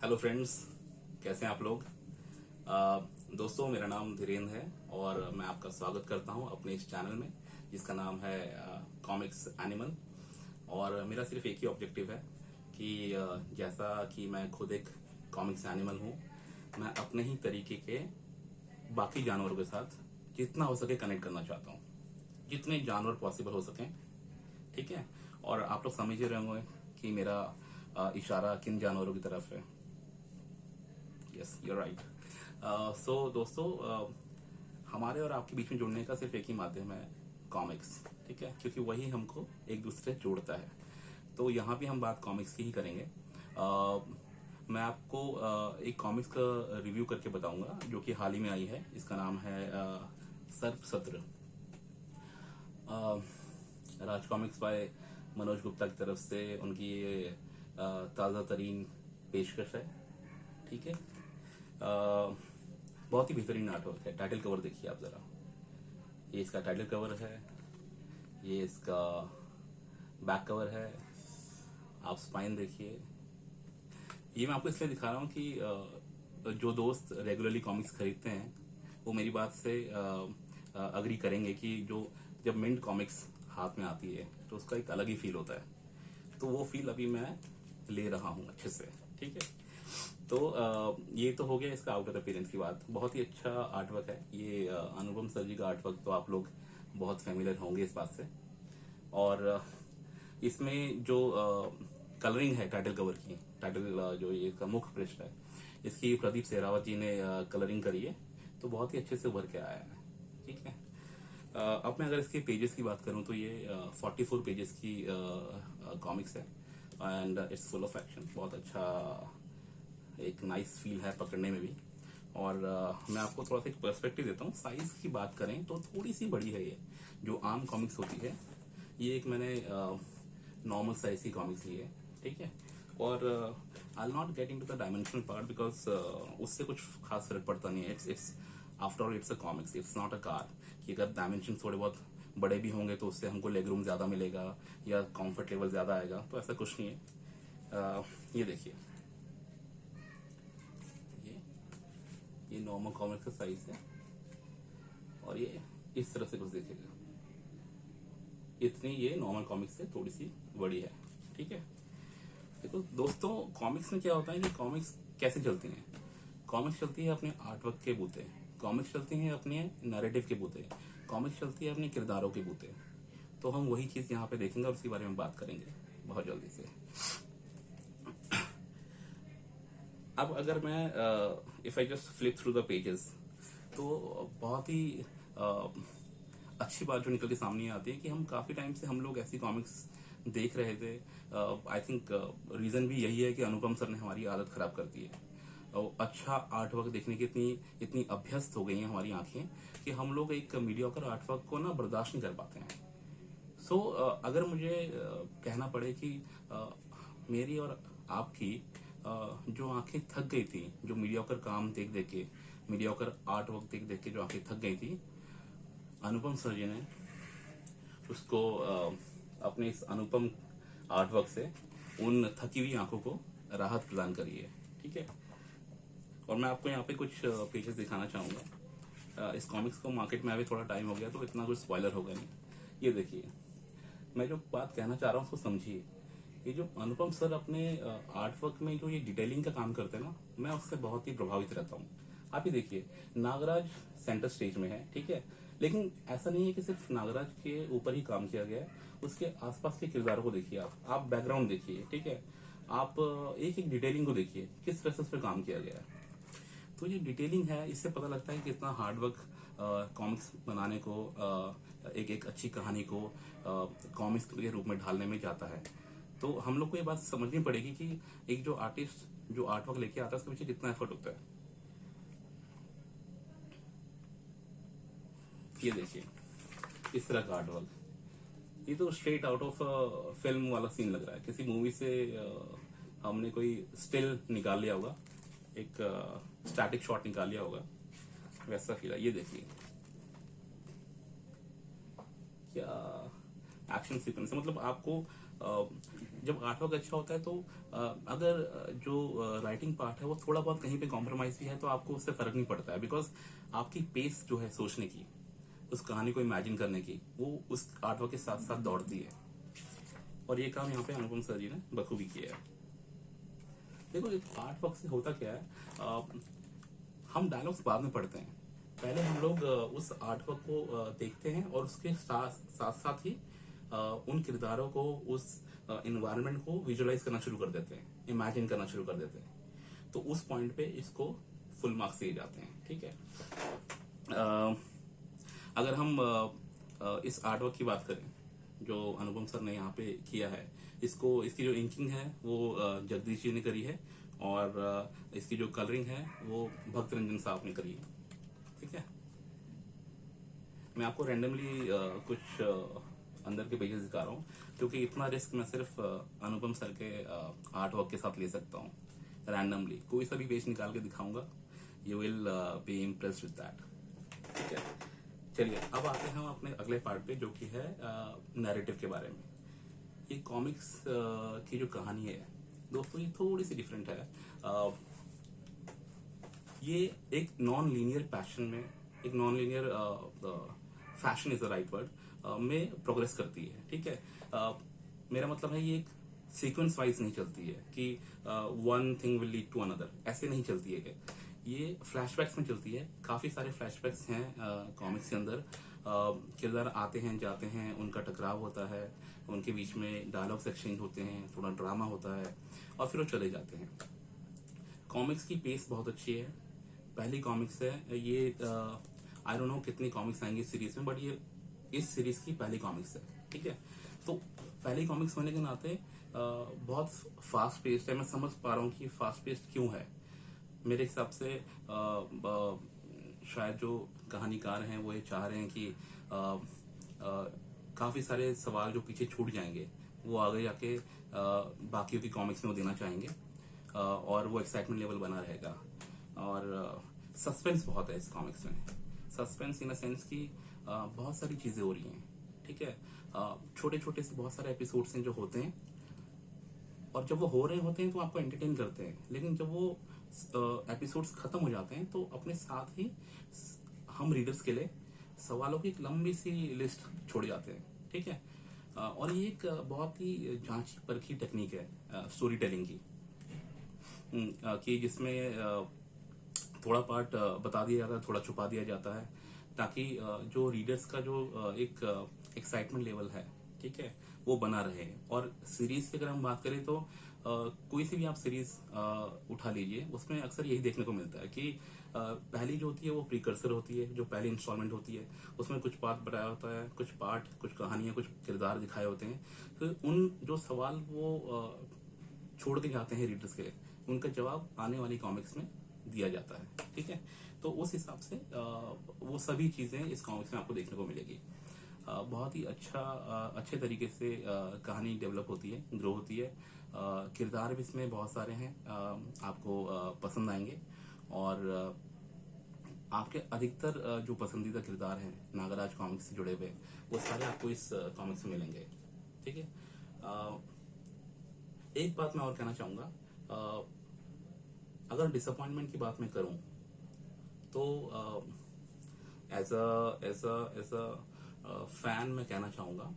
Hello friends, कैसे हैं आप लोग। दोस्तों, मेरा नाम धीरेन्द्र है और मैं आपका स्वागत करता हूं अपने इस चैनल में जिसका नाम है कॉमिक्स एनिमल। और मेरा सिर्फ एक ही ऑब्जेक्टिव है कि जैसा कि मैं खुद एक कॉमिक्स एनिमल हूं, मैं अपने ही तरीके के बाकी जानवरों के साथ जितना हो सके कनेक्ट करना चाहता हूं, जितने जानवर पॉसिबल हो सकें। ठीक है। और आप लोग समझ ही रहे होंगे कि मेरा इशारा किन जानवरों की तरफ है। Yes, you right. सो दोस्तों, हमारे और आपके बीच में जुड़ने का सिर्फ एक ही माध्यम है, कॉमिक्स। ठीक है, क्योंकि वही हमको एक दूसरे से जोड़ता है। तो यहाँ भी हम बात कॉमिक्स की ही करेंगे। मैं आपको एक कॉमिक्स का रिव्यू करके बताऊंगा जो कि हाल ही में आई है। इसका नाम है सर्प सत्र। राज कॉमिक्स बाय मनोज गुप्ता की तरफ से उनकी ये ताज़ा तरीन पेशकश है। ठीक है। बहुत ही बेहतरीन आर्टवर्क है। टाइटल कवर देखिए आप जरा। ये इसका टाइटल कवर है, ये इसका बैक कवर है। आप स्पाइन देखिए। ये मैं आपको इसलिए दिखा रहा हूँ कि जो दोस्त रेगुलरली कॉमिक्स खरीदते हैं वो मेरी बात से अग्री करेंगे कि जो जब मिंट कॉमिक्स हाथ में आती है तो उसका एक अलग ही फील होता है। तो वो फील अभी मैं ले रहा हूँ अच्छे से। ठीक है। तो ये तो हो गया इसका आउटर अपीयरेंस की बात। बहुत ही अच्छा आर्टवर्क है ये। अनुपम सर जी का आर्टवर्क तो आप लोग बहुत फेमिलियर होंगे इस बात से। और इसमें जो कलरिंग है टाइटल कवर की, टाइटल जो ये इसका मुख्य पृष्ठ है, इसकी प्रदीप सेहरावत जी ने कलरिंग करी है। तो बहुत ही अच्छे से उभर के आया है। ठीक है। अब मैं अगर इसके पेजेस की बात करूं तो ये 44 पेजेस की कॉमिक्स है and it's full of action. बहुत अच्छा एक नाइस फील है पकड़ने में भी। और मैं आपको थोड़ा सा एक पर्सपेक्टिव देता हूँ। साइज की बात करें तो थोड़ी सी बड़ी है ये, जो आम कॉमिक्स होती है। ये एक मैंने नॉर्मल साइज की कॉमिक्स ली है। ठीक है। और I not get into the dimensional part because उससे कुछ खास फर्क पड़ता नहीं है। It's after all it's a comics, it's not a car. कि अगर डायमेंशन थोड़े बहुत बड़े भी होंगे तो उससे हमको लेग रूम ज्यादा मिलेगा या कंफर्ट लेवल ज्यादा आएगा, तो ऐसा कुछ नहीं है। ये देखिए, ये नॉर्मल कॉमिक का साइज है और ये इस तरह से कुछ दिखेगा। इतनी ये नॉर्मल कॉमिक्स से थोड़ी सी बड़ी है। ठीक है। देखो दोस्तों, कॉमिक्स में क्या होता है कि कॉमिक्स कैसे चलती हैं। कॉमिक्स चलती है अपने आर्टवर्क के बूते, कॉमिक्स चलती है अपने नैरेटिव के बूते, कॉमिक्स चलती है अपने किरदारों के बूते। तो हम वही चीज यहाँ पे देखेंगे और उसके बारे में बात करेंगे बहुत जल्दी से। अब अगर मैं if I just flip through the pages, तो बहुत ही अच्छी बात जो निकल के सामने आती है कि हम काफी टाइम से हम लोग ऐसी कॉमिक्स देख रहे थे। आई थिंक रीजन भी यही है कि अनुपम सर ने हमारी आदत खराब कर दी है। अच्छा आर्टवर्क देखने की इतनी इतनी अभ्यस्त हो गई हैं हमारी आंखें कि हम लोग एक मीडियोकर आर्टवर्क को ना बर्दाश्त नहीं कर पाते हैं। सो अगर मुझे कहना पड़े कि मेरी और आपकी जो आंखें थक गई थी, जो मीडियोकर काम देख देख के, मीडियोकर आर्ट वर्क देख देख के जो आंखें थक गई थी, अनुपम सर जी ने उसको अपने इस अनुपम आर्ट वर्क से उन थकी हुई आंखों को राहत प्रदान करी है। ठीक है। और मैं आपको यहाँ पे कुछ पेजेस दिखाना चाहूंगा। इस कॉमिक्स को मार्केट में अभी थोड़ा टाइम हो गया तो इतना कुछ स्पॉइलर होगा नहीं। ये देखिए, मैं जो बात कहना चाह रहा हूँ उसको समझिए। ये जो अनुपम सर अपने आर्ट वर्क में जो ये डिटेलिंग का काम करते हैं ना, मैं उससे बहुत ही प्रभावित रहता हूँ। आप ही देखिए, नागराज सेंटर स्टेज में है। ठीक है। लेकिन ऐसा नहीं है कि सिर्फ नागराज के ऊपर ही काम किया गया है। उसके आसपास के किरदारों को देखिए, आप बैकग्राउंड देखिए। ठीक है। आप एक एक डिटेलिंग को देखिए, किस तरह से उस पर काम किया गया है। तो ये डिटेलिंग है, इससे पता लगता है कि कितना हार्डवर्क कॉमिक्स बनाने को, एक एक अच्छी कहानी को कॉमिक्स के रूप में ढालने में जाता है। तो हम लोग को ये बात समझनी पड़ेगी कि एक जो आर्टिस्ट जो आर्टवर्क लेके आता है उसके पीछे कितना एफर्ट होता है। ये देखिए, इस तरह का आर्टवर्क, ये तो स्ट्रेट आउट ऑफ फिल्म वाला सीन लग रहा है। किसी मूवी से हमने कोई स्टिल निकाल लिया होगा, एक स्टैटिक शॉट निकाल लिया होगा, वैसा फील है। ये देखिए क्या एक्शन सीक्वेंस है, मतलब आपको जब आर्ट वर्क अच्छा होता है तो अगर जो राइटिंग पार्ट है वो थोड़ा बहुत कहीं पे कॉम्प्रोमाइज भी है तो आपको उससे फर्क नहीं पड़ता है, बिकॉज आपकी पेस जो है सोचने की, उस कहानी को इमेजिन करने की, वो उस आर्ट वर्क के साथ साथ दौड़ती है। और ये काम यहाँ पे अनुपम सर जी ने बखूबी किया है। देखो आर्ट वर्क से होता क्या है, हम डायलॉग्स बाद में पढ़ते हैं, पहले हम लोग उस आर्ट वर्क को देखते हैं और उसके साथ साथ ही उन किरदारों को, उस इन्वायरमेंट को विजुअलाइज करना शुरू कर देते हैं, इमेजिन करना शुरू कर देते हैं। तो उस पॉइंट पे इसको फुल मार्क्स दिए जाते हैं। ठीक है, अगर हम इस आर्ट वर्क की बात करें जो अनुपम सर ने यहाँ पे किया है, इसकी जो इंकिंग है वो जगदीश जी ने करी है, और इसकी जो कलरिंग है वो भक्त रंजन साहब ने करी है। ठीक है, मैं आपको रैंडमली कुछ अंदर के पेजेस दिखा रहा हूँ, क्योंकि इतना रिस्क मैं सिर्फ अनुपम सर के आर्ट वर्क के साथ ले सकता हूँ। रैंडमली कोई सा भी पेज निकाल के दिखाऊंगा, you will be impressed with that. ठीक है, चलिए अब आते हैं हम अपने अगले पार्ट पे, जो कि है नैरेटिव के बारे में। ये कॉमिक्स की जो कहानी है दोस्तों, ये थोड़ी सी डिफरेंट है। ये एक नॉन लीनियर पैशन में, एक non linear fashion is the right word, में प्रोग्रेस करती है। ठीक है, मेरा मतलब है ये एक सीक्वेंस वाइज नहीं चलती है कि one thing will lead to another, ऐसे नहीं चलती है कि ये फ्लैशबैक्स में चलती है। काफी सारे फ्लैशबैक्स हैं कॉमिक्स के अंदर। किरदार आते हैं जाते हैं, उनका टकराव होता है, उनके बीच में डायलॉग्स एक्सचेंज होते हैं, थोड़ा ड्रामा होता है और फिर वो चले जाते हैं। कॉमिक्स की पेस बहुत अच्छी है। पहली कॉमिक्स है ये, आई डोंट नो कितनी कॉमिक्स आएंगी इस सीरीज में, बट ये इस सीरीज की पहली कॉमिक्स है। ठीक है, तो पहली कॉमिक्स होने के नाते बहुत फास्ट पेस्ड है। मैं समझ पा रहा हूँ कि फास्ट पेस्ड क्यों है। मेरे हिसाब से शायद जो कहानीकार हैं वो ये चाह रहे हैं कि काफी सारे सवाल जो पीछे छूट जाएंगे वो आगे जाके बाकियों की कॉमिक्स में वो देना चाहेंगे, और वो एक्साइटमेंट लेवल बना रहेगा। और सस्पेंस बहुत है इस कॉमिक्स में। सस्पेंस इन अ सेंस कि बहुत सारी चीजें हो रही हैं। ठीक है, छोटे छोटे से बहुत सारे एपिसोड्स हैं जो होते हैं, और जब वो हो रहे होते हैं तो आपको एंटरटेन करते हैं, लेकिन जब वो एपिसोड्स खत्म हो जाते हैं तो अपने साथ ही हम रीडर्स के लिए सवालों की एक लंबी सी लिस्ट छोड़ जाते हैं। ठीक है, और ये एक बहुत ही जांची परखी टेक्निक है स्टोरी टेलिंग की, कि जिसमें थोड़ा पार्ट बता दिया जाता है, थोड़ा छुपा दिया जाता है, ताकि जो रीडर्स का जो एक एक्साइटमेंट लेवल है, ठीक है, वो बना रहे। और सीरीज की अगर हम बात करें तो कोई सी भी आप सीरीज उठा लीजिए, उसमें अक्सर यही देखने को मिलता है कि पहली जो होती है वो प्रीकर्सर होती है, जो पहली इंस्टॉलमेंट होती है, उसमें कुछ पार्ट बताया होता है, कुछ पार्ट, कुछ कहानियां, कुछ किरदार दिखाए होते हैं। तो उन जो सवाल वो छोड़ के जाते हैं रीडर्स के लिए, उनका जवाब आने वाली कॉमिक्स में दिया जाता है। ठीक है, तो उस हिसाब से वो सभी चीजें इस कॉमिक्स में आपको देखने को मिलेगी। बहुत ही अच्छे तरीके से कहानी डेवलप होती है, ग्रो होती है। किरदार भी इसमें बहुत सारे हैं, आपको पसंद आएंगे। और आपके अधिकतर जो पसंदीदा किरदार हैं नागराज कॉमिक्स से जुड़े हुए, वो सारे आपको इस कॉमिक्स में मिलेंगे। ठीक है, एक बात मैं और कहना चाहूंगा, अगर डिसअपॉइंटमेंट की बात मैं करूं तो एज अ फैन मैं कहना चाहूंगा,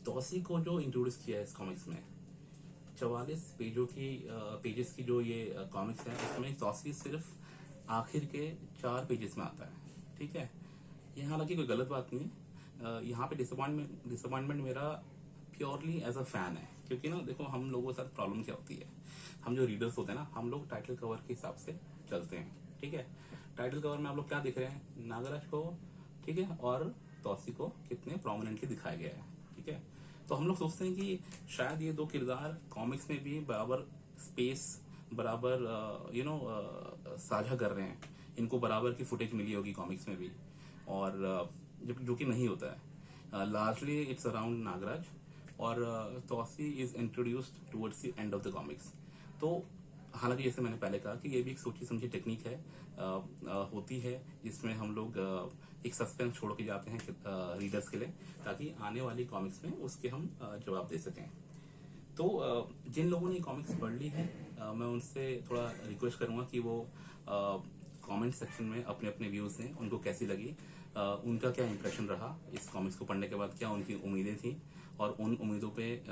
तौसी को जो इंट्रोड्यूस किया है इस कॉमिक्स में, 44 पेजेस की जो ये कॉमिक्स है, इसमें तौसी सिर्फ आखिर के 4 पेजेस में आता है। ठीक है, ये हालांकि कोई गलत बात नहीं है। यहाँ पे डिसअपॉइंटमेंट मेरा प्योरली एज अ फैन है, क्योंकि ना देखो, हम लोगों के साथ प्रॉब्लम क्या होती है, हम जो रीडर्स होते हैं ना, हम लोग टाइटल कवर के हिसाब से चलते हैं। ठीक है, टाइटल कवर में आप लोग क्या दिख रहे हैं, नागराज को, ठीक है, और तौसी को कितने प्रोमिनेंटली दिखाया गया है। ठीक है, तो हम लोग सोचते हैं कि शायद ये दो किरदार कॉमिक्स में भी बराबर स्पेस, बराबर साझा कर रहे हैं, इनको बराबर की फुटेज मिली होगी कॉमिक्स में भी, और जो कि नहीं होता है। लार्जली इट्स अराउंड नागराज, और Tausi is introduced towards the end of the comics. तो हालांकि जैसे मैंने पहले कहा कि ये भी एक सोची समझी टेक्निक है, होती है, जिसमें हम लोग एक सस्पेंस छोड़ के जाते हैं रीडर्स के लिए, ताकि आने वाली कॉमिक्स में उसके हम जवाब दे सकें। तो जिन लोगों ने कॉमिक्स पढ़ ली है, मैं उनसे थोड़ा रिक्वेस्ट करूंगा कि वो कमेंट सेक्शन में अपने अपने व्यूज दें, उनको कैसी लगी, उनका क्या इंप्रेशन रहा इस कॉमिक्स को पढ़ने के बाद, क्या उनकी उम्मीदें थी, और उन उम्मीदों पे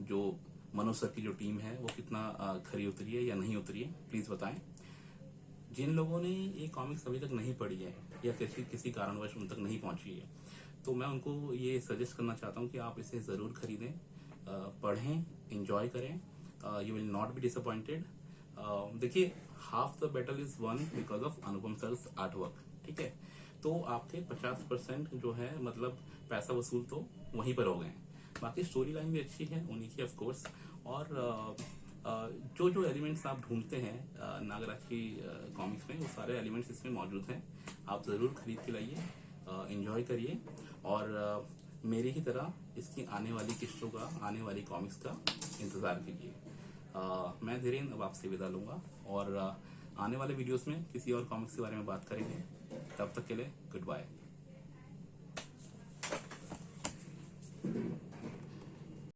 जो मनोज सर की जो टीम है वो कितना खरी उतरी है या नहीं उतरी है, प्लीज बताएं। जिन लोगों ने ये कॉमिक्स अभी तक नहीं पढ़ी है या किसी कारणवश उन तक नहीं पहुंची है, तो मैं उनको ये सजेस्ट करना चाहता हूँ कि आप इसे जरूर खरीदें, पढ़ें, एंजॉय करें, you will not be disappointed. देखिए, half the battle is won because of Anupam sir's art work, ठीक है। तो आपके 50% जो है मतलब पैसा वसूल तो वहीं पर हो गए हैं। बाकी स्टोरी लाइन भी अच्छी है उन्हीं की, ऑफ कोर्स, और जो जो एलिमेंट्स आप ढूंढते हैं नागराज की कॉमिक्स में, वो सारे एलिमेंट्स इसमें मौजूद हैं। आप जरूर खरीद के लाइए, एंजॉय करिए, और मेरी ही तरह इसकी आने वाली किस्तों का, आने वाली कॉमिक्स का इंतजार कीजिए। मैं धीरेन्द्र अब आपसे विदा लूंगा, और आने वाले वीडियोस में किसी और कॉमिक्स के बारे में बात करेंगे। तब तक के लिए गुड बाय।